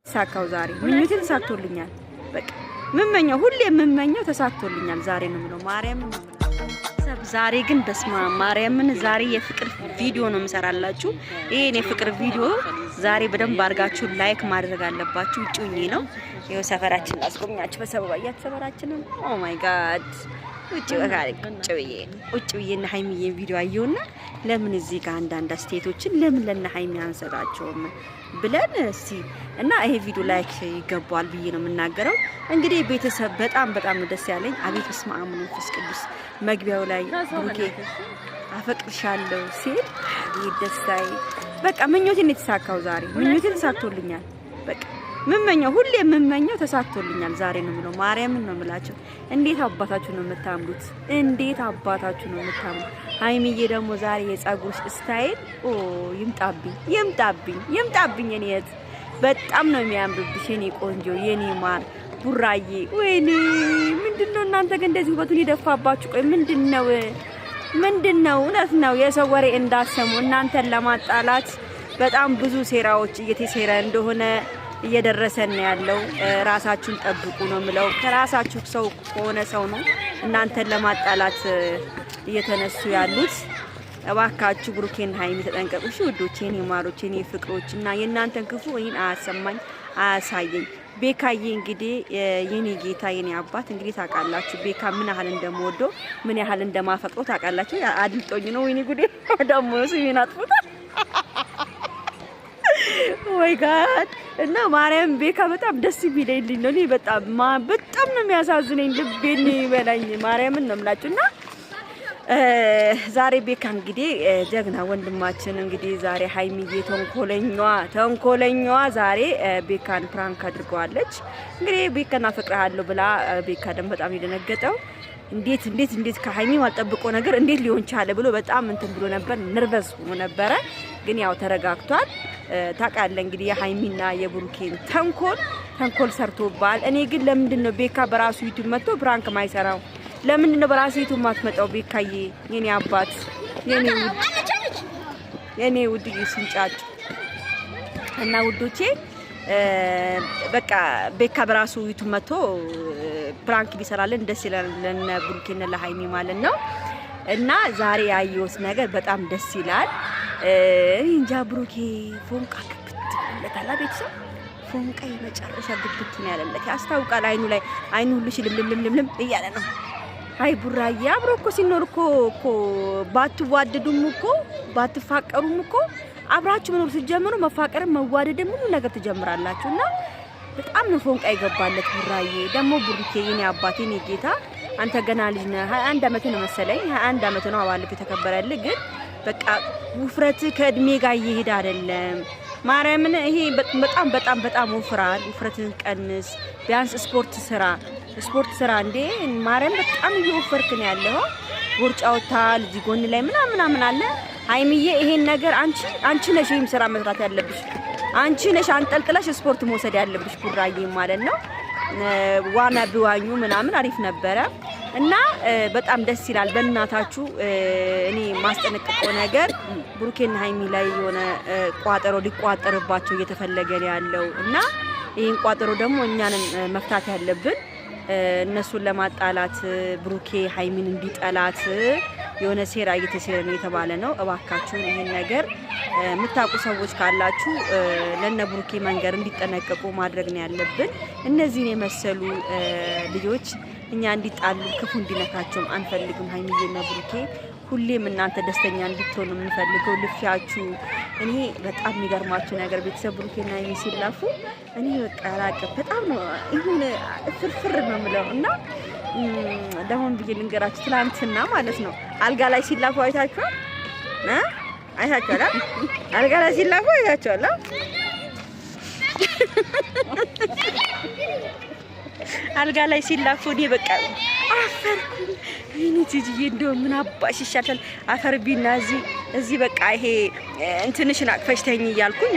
ሳካው ዛሬ ምኞቴ ተሳክቶልኛል። በቃ ምመኘው ሁሌ የምመኘው ተሳክቶልኛል ዛሬ ነው የምለው ማርያምን ነው የምለው። ዛሬ ግን በስማ ማርያምን ዛሬ የፍቅር ቪዲዮ ነው የምሰራላችሁ። ይሄን የፍቅር ቪዲዮ ዛሬ በደንብ አድርጋችሁ ላይክ ማድረግ አለባችሁ። ውጪውኝ ነው ይሄው ሰፈራችን ላስቆምኛችሁ። በሰበባያት ሰፈራችንን ኦ ማይ ጋድ ውጪ ብዬና ሀይሚዬ ቪዲዮ አየውና ለምን እዚህ ጋር አንዳንድ አስተያየቶችን ለምን ለና ሀይሚ አንሰጣቸውም ብለን እስቲ እና ይሄ ቪዲዮ ላይክ ይገባዋል ብዬ ነው የምናገረው። እንግዲህ ቤተሰብ በጣም ደስ ያለኝ አቤት በስመ አብ ወመንፈስ ቅዱስ መግቢያው ላይ ብሩኬ አፈቅርሻለሁ ሲል ይደስታይ በቃ ምኞቴን የተሳካው ዛሬ ምኞቴን ተሳክቶልኛል። በቃ ምመኘው ሁሌ የምመኘው ተሳክቶልኛል ዛሬ ነው የምለው ማርያምን ነው የምላችሁ። እንዴት አባታችሁ ነው የምታምሩት! እንዴት አባታችሁ ነው የምታምሩት! ሀይሚዬ ደግሞ ዛሬ የጸጉርሽ ስታይል ኦ ይምጣብኝ የኔ እህት በጣም ነው የሚያምርብሽ የኔ ቆንጆ የኔ ማር ቡራዬ። ወይኔ ምንድነው እናንተ ግን እንደዚህ ውበቱን የደፋባችሁ? ቆይ ምንድነው? እውነት ነው የሰው ወሬ እንዳሰሙ እናንተን ለማጣላት በጣም ብዙ ሴራዎች እየተሰራ እንደሆነ እየደረሰን ያለው ራሳችሁን ጠብቁ ነው የምለው። ከራሳችሁ ሰው ከሆነ ሰው ነው እናንተን ለማጣላት እየተነሱ ያሉት። እባካችሁ ብሩኬን ሀይሚ ተጠንቀቁ እሺ ውዶቼ፣ የኔ ማሮቼ፣ የኔ ፍቅሮች እና የእናንተን ክፉ ወይን አያሳየኝ። ቤካዬ እንግዲህ የኔ ጌታ የኔ አባት እንግዲህ ታውቃላችሁ ቤካ ምን ያህል እንደምወደው ምን ያህል እንደማፈቅረው ታውቃላችሁ። አድልጦኝ ነው ወይኔ ጉዴ ደግሞ ስሜን አጥፉታ ወይ ጋድ እና ማርያም ቤካ በጣም ደስ የሚለኝ ነው። እኔ በጣም ነው የሚያሳዝነኝ ልቤን ይበላኝ ማርያምን ነው የምላችሁና ዛሬ ቤካ እንግዲህ ጀግና ወንድማችን እንግዲህ ዛሬ ሀይሚዬ ተንኮለኛዋ ዛሬ ቤካን ፕራንክ አድርገዋለች። እንግዲህ ቤካን አፈቅርሃለሁ ብላ ቤካ ደግሞ በጣም የደነገጠው እንዴት ከሀይሚ ማልጠብቆ ነገር እንዴት ሊሆን ቻለ ብሎ በጣም እንትን ብሎ ነበር፣ ነርቨስ ሆኖ ነበረ። ግን ያው ተረጋግቷል። ታውቃለህ እንግዲህ የሀይሚና የብሩኬን ተንኮል ሰርቶባል። እኔ ግን ለምንድነው ቤካ በራሱ ዩቲዩብ መጥቶ ፕራንክ ማይሰራው? ለምንድነው በራሱ ዩቲዩብ ማትመጣው? ቤካዬ የኔ አባት የኔ ውድ ይስንጫጭ እና ውዶቼ በቃ ቤካ በራሱ ዩቲዩብ መጥቶ ፕራንክ ቢሰራልን ደስ ይላል ለነ ብሩኬና ለሀይሚ ማለት ነው። እና ዛሬ ያየሁት ነገር በጣም ደስ ይላል። እንጃ ብሩኬ ፎንቃ ግብት ለታላ ቤተሰብ ፎንቃ የመጨረሻ ግብት ነው ያለለት ያስታውቃል። አይኑ ሁሉ ሽልምልምልም እያለ ነው። አይ ቡራዬ አብሮ እኮ ሲኖር እኮ ባትዋደዱም እኮ ባትፋቀሩም እኮ አብራችሁ መኖር ሲጀምሩ መፋቀር መዋደድ ሙሉ ነገር ትጀምራላችሁና በጣም ነው ፎንቃ ይገባለት ቡራዬ። ደግሞ ብሩኬ የኔ አባቴ የኔ ጌታ አንተ ገና ልጅ ነህ። 21 አመት ነው መሰለኝ 21 አመት ነው አባልክ የተከበረልህ። ግን በቃ ውፍረት ከእድሜ ጋር እየሄደ አይደለም። ማርያምን ይሄ በጣም ወፍራል። ውፍረትን ቀንስ፣ ቢያንስ ስፖርት ስራ እንዴ ማርያም በጣም እየወፈርክ ነው ያለው። ቦርጫውታል እዚህ ጎን ላይ ምናምን አለ። ሀይሚዬ ይሄን ነገር አንቺ ነሽ ይሄን ስራ መስራት ያለብሽ። አንቺ ነሽ አንጠልጥለሽ ስፖርት መውሰድ ያለብሽ ቡራዬ ማለት ነው። ዋና ቢዋኙ ምናምን አሪፍ ነበረ እና በጣም ደስ ይላል። በእናታችሁ እኔ ማስጠነቅቀው ነገር ብሩኬና ሀይሚ ላይ የሆነ ቋጠሮ ሊቋጠርባቸው እየተፈለገ ነው ያለው እና ይሄን ቋጠሮ ደግሞ እኛንን መፍታት ያለብን። እነሱን ለማጣላት ብሩኬ ሀይሚን እንዲጠላት የሆነ ሴራ እየተሰራ ነው የተባለ ነው። እባካችሁ ይሄን ነገር የምታውቁ ሰዎች ካላችሁ ለነ ብሩኬ መንገር እንዲጠነቀቁ ማድረግ ነው ያለብን። እነዚህን የመሰሉ ልጆች እኛ እንዲጣሉ ክፉ እንዲነካቸውም አንፈልግም። ሀይሚዬና ብሩኬ ሁሌም እናንተ ደስተኛ እንድትሆኑ የምንፈልገው ልፊያችሁ። እኔ በጣም የሚገርማችሁ ነገር ቤተሰብ ብሩኬና ሀይሚ ሲላፉ እኔ በቃ አላውቅም በጣም ነው ይሁን ፍርፍር ነው የምለው እና ደሆን ብዬ ልንገራችሁ ትላንትና ማለት ነው አልጋ ላይ ሲላፉ አይታችኋል? አይታችኋል? አልጋ ላይ ሲላፉ አይታችኋል? አልጋ ላይ ሲላፉ እኔ በቃ አፈርኩኝ። ይሄን ትጂዬ እንደው ምን አባሽ ይሻላል አፈርቢና እዚህ በቃ ይሄ እንትንሽን አቅፈሽ ተኝ እያልኩኝ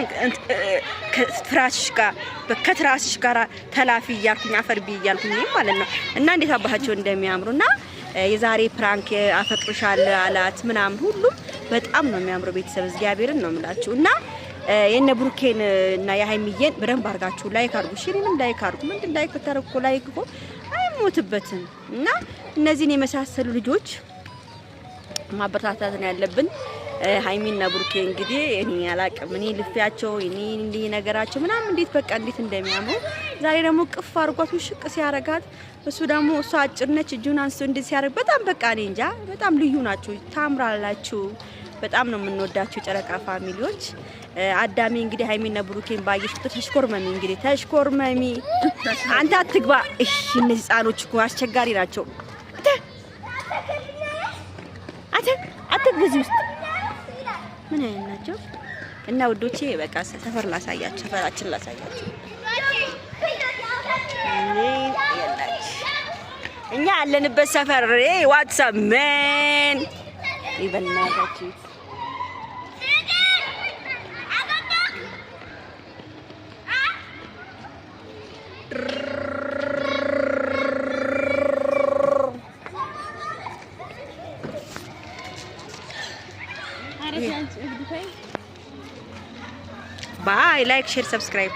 ከትራስሽ ጋር ተላፊ እያልኩኝ አፈርቢ እያልኩኝ ማለት ነው። እና እንዴት አባታቸው እንደሚያምሩና የዛሬ ፕራንክ አፈቅርሻለሁ አላት ምናምን ሁሉም በጣም ነው የሚያምሩ ቤተሰብ እግዚአብሔርን ነው የምላችሁ። እና የነ ብሩኬን እና የሀይሚዬን በደንብ አድርጋችሁ ላይክ አድርጉ። እሺ እኔንም ላይክ አድርጉ። ምንድን ላይክ ብታረጉ ላይክ እኮ አይሞትበትም። እና እነዚህን የመሳሰሉ ልጆች ማበረታታት ነው ያለብን። ሀይሚና ብሩኬ እንግዲህ እኔ አላቅም፣ እኔ ልፊያቸው እኔ እንዲህ ነገራቸው ምናምን እንዴት በቃ እንዴት እንደሚያምሩ ዛሬ ደግሞ ቅፍ አድርጓት ውሽቅ ሲያረጋት እሱ ደግሞ እሷ አጭር ነች እጁን አንስቶ እንዴት ሲያረግ በጣም በቃ እኔ እንጃ በጣም ልዩ ናችሁ፣ ታምራላችሁ። በጣም ነው የምንወዳችሁ ጨረቃ ፋሚሊዎች። አዳሚ እንግዲህ ሀይሚና ብሩኬን ባየሽ ተሽኮርመሚ፣ እንግዲህ ተሽኮርመሚ። አንተ አትግባ። እሺ እነዚህ ህጻኖች እኮ አስቸጋሪ ናቸው። አትግባ እዚህ ውስጥ ምን አይነት ናቸው? እና ውዶቼ በቃ ሰፈር ላሳያችሁ፣ ሰፈራችን ላሳያችሁ። እኛ ያለንበት ሰፈር ዋትስአፕ ምን ይበልናታችሁ። Bye, like, share, subscribe.